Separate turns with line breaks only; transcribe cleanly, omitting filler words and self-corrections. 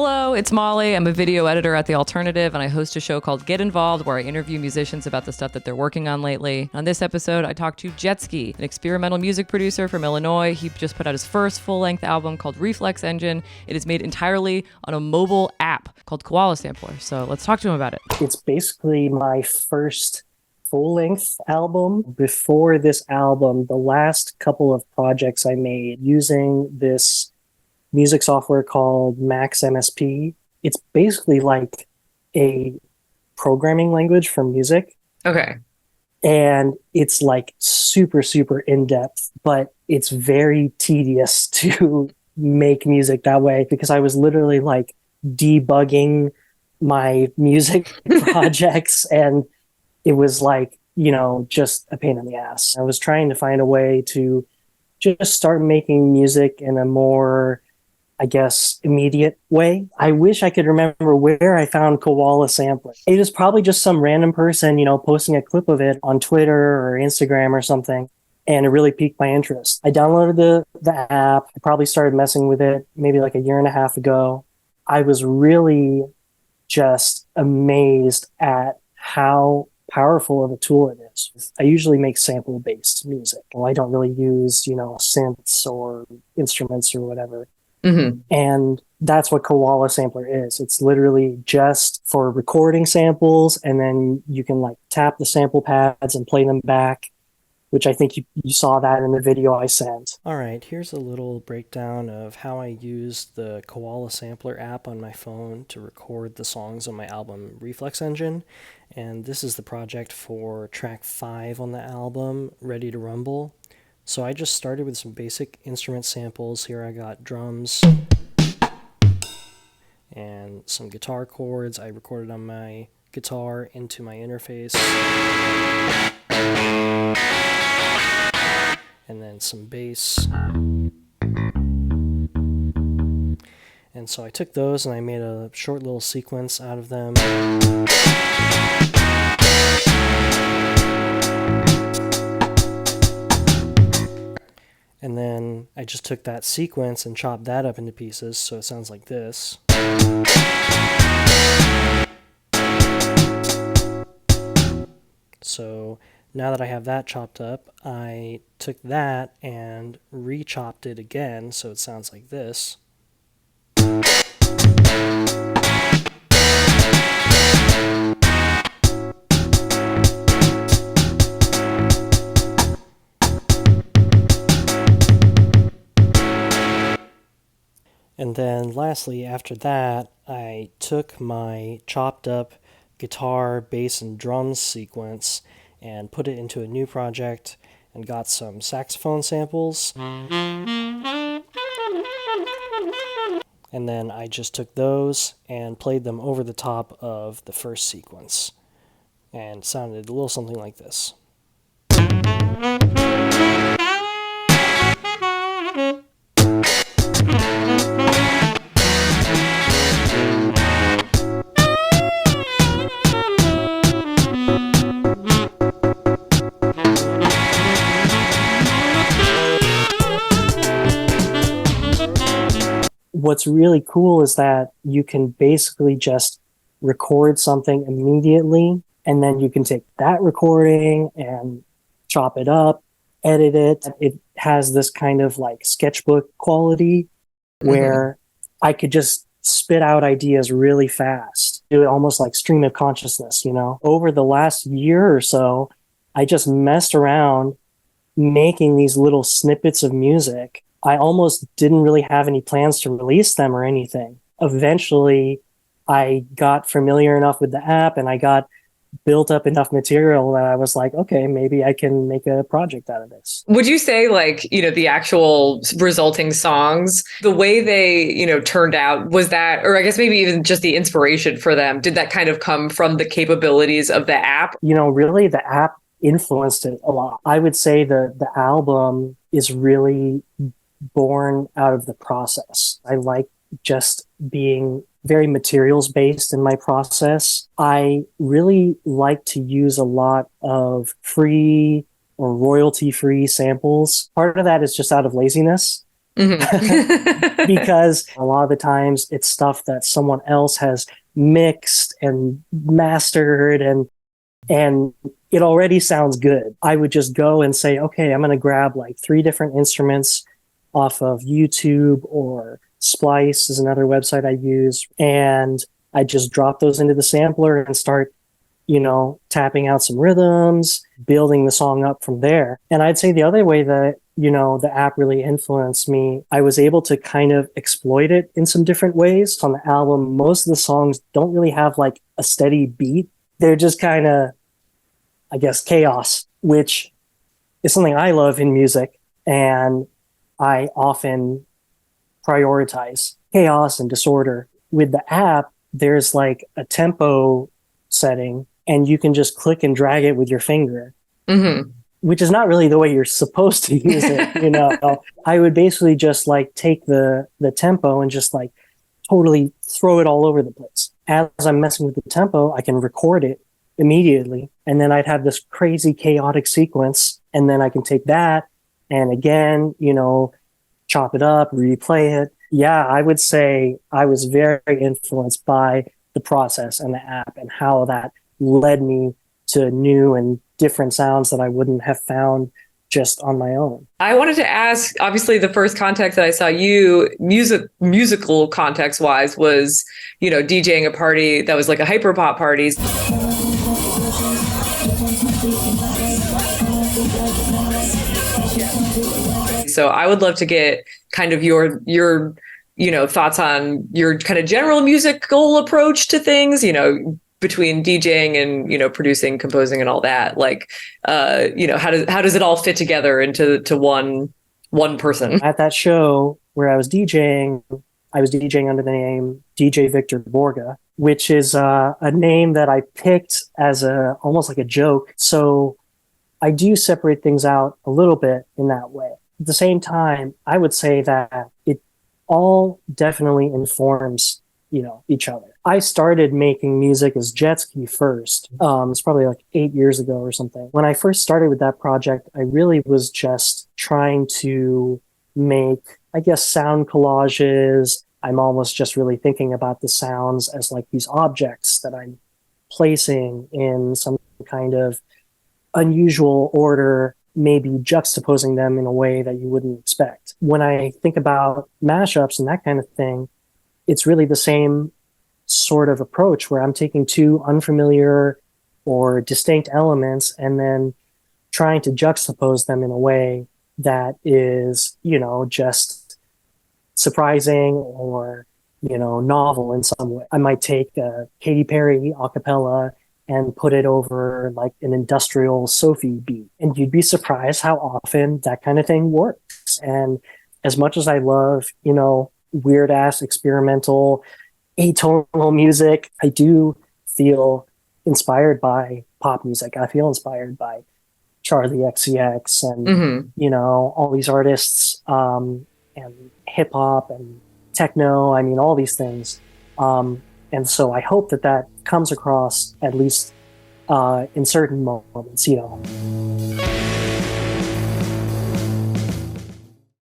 Hello, it's Molly. I'm a video editor at The Alternative, and I host a show called Get Involved, where I interview musicians about the stuff that they're working on lately. On this episode, I talked to Jetski, an experimental music producer from Illinois. He just put out his first full-length album called Reflex Engine. It is made entirely on a mobile app called Koala Sampler. So let's talk to him about it.
It's basically my first full-length album. Before this album, the last couple of projects I made using this music software called Max MSP. It's basically like a programming language for music.
Okay.
And it's like super, super in-depth, but it's very tedious to make music that way because I was literally like debugging my music projects and it was like, just a pain in the ass. I was trying to find a way to just start making music in a more, I guess, immediate way. I wish I could remember where I found Koala Sampler. It is probably just some random person, posting a clip of it on Twitter or Instagram or something. And it really piqued my interest. I downloaded the app. I probably started messing with it maybe like a year and a half ago. I was really just amazed at how powerful of a tool it is. I usually make sample-based music. Well, I don't really use, synths or instruments or whatever.
Mm-hmm.
And that's what Koala Sampler is. It's literally just for recording samples, and then you can like tap the sample pads and play them back, which I think you saw that in the video I sent.
All right, here's a little breakdown of how I used the Koala Sampler app on my phone to record the songs on my album Reflex Engine. And this is the project for track 5 on the album, Ready to Rumble. So I just started with some basic instrument samples. Here I got drums and some guitar chords. I recorded on my guitar into my interface. And then some bass. And so I took those and I made a short little sequence out of them. And then I just took that sequence and chopped that up into pieces, so it sounds like this. So now that I have that chopped up, I took that and re-chopped it again, so it sounds like this. And then lastly, after that, I took my chopped up guitar, bass, and drums sequence and put it into a new project and got some saxophone samples. And then I just took those and played them over the top of the first sequence. And it sounded a little something like this.
What's really cool is that you can basically just record something immediately, and then you can take that recording and chop it up, edit it. It has this kind of like sketchbook quality where I could just spit out ideas really fast, do it almost like stream of consciousness, Over the last year or so, I just messed around making these little snippets of music. I almost didn't really have any plans to release them or anything. Eventually, I got familiar enough with the app and I got built up enough material that I was like, okay, maybe I can make a project out of this.
Would you say the actual resulting songs, the way they, turned out, was that, or I guess maybe even just the inspiration for them, did that kind of come from the capabilities of the app?
Really the app influenced it a lot. I would say the album is really born out of the process. I like just being very materials based in my process. I really like to use a lot of free or royalty free samples. Part of that is just out of laziness.
Mm-hmm.
because a lot of the times it's stuff that someone else has mixed and mastered, and it already sounds good. I would just go and say, okay, I'm going to grab like 3 different instruments off of YouTube, or Splice is another website I use, and I just drop those into the sampler and start, tapping out some rhythms, building the song up from there. And I'd say the other way that, the app really influenced me, I was able to kind of exploit it in some different ways. On the album, most of the songs don't really have like a steady beat. They're just kind of, I guess, chaos, which is something I love in music. And I often prioritize chaos and disorder. With the app, there's like a tempo setting, and you can just click and drag it with your finger, which is not really the way you're supposed to use it. I would basically just like take the tempo and just like totally throw it all over the place. As I'm messing with the tempo, I can record it immediately, and then I'd have this crazy chaotic sequence, and then I can take that and again, chop it up, replay it. Yeah, I would say I was very influenced by the process and the app, and how that led me to new and different sounds that I wouldn't have found just on my own.
I wanted to ask, obviously the first context that I saw you musical context wise was, DJing a party that was like a hyperpop party. So I would love to get kind of your thoughts on your kind of general musical approach to things, between DJing and, producing, composing and all that. Like, how does it all fit together into one person?
At that show where I was DJing under the name DJ Victor Borga, which is a name that I picked as almost like a joke. So I do separate things out a little bit in that way. At the same time, I would say that it all definitely informs, each other. I started making music as Jetski first. It's probably like 8 years ago or something. When I first started with that project, I really was just trying to make, I guess, sound collages. I'm almost just really thinking about the sounds as like these objects that I'm placing in some kind of unusual order, maybe juxtaposing them in a way that you wouldn't expect. When I think about mashups and that kind of thing, it's really the same sort of approach, where I'm taking 2 unfamiliar or distinct elements and then trying to juxtapose them in a way that is, just surprising or, novel in some way. I might take Katy Perry a cappella and put it over like an industrial Sophie beat, and you'd be surprised how often that kind of thing works. And as much as I love, weird ass experimental atonal music, I do feel inspired by pop music. I feel inspired by Charlie XCX and all these artists, and hip hop and techno. I mean, all these things. And so I hope that comes across, at least in certain moments,